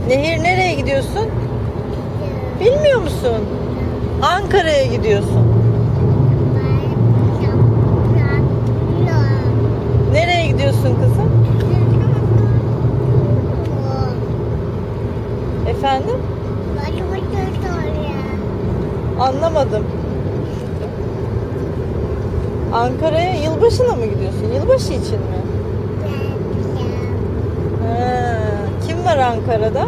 Nehir, nereye gidiyorsun? Bilmiyor musun? Ankara'ya gidiyorsun. Nereye gidiyorsun kızım? Efendim? Anlamadım. Ankara'ya yılbaşına mı gidiyorsun? Yılbaşı için mi? Ha, kim var Ankara'da?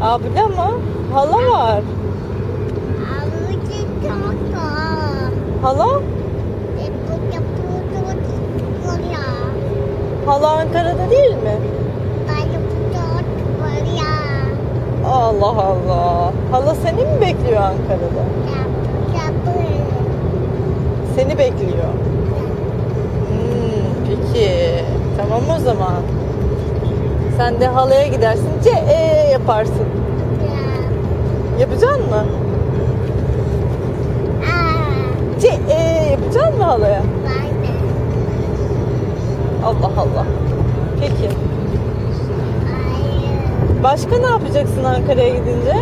Abla mı? Hala var. Hala? Hala Ankara'da değil mi? Allah Allah. Hala seni mi bekliyor Ankara'da? Seni bekliyor. Peki. Tamam o zaman. Sen de halaya gidersin. Yaparsın. Yapacaksın mı? Yapacaksın mı halaya? Allah Allah. Peki. Başka ne yapacaksın Ankara'ya gidince?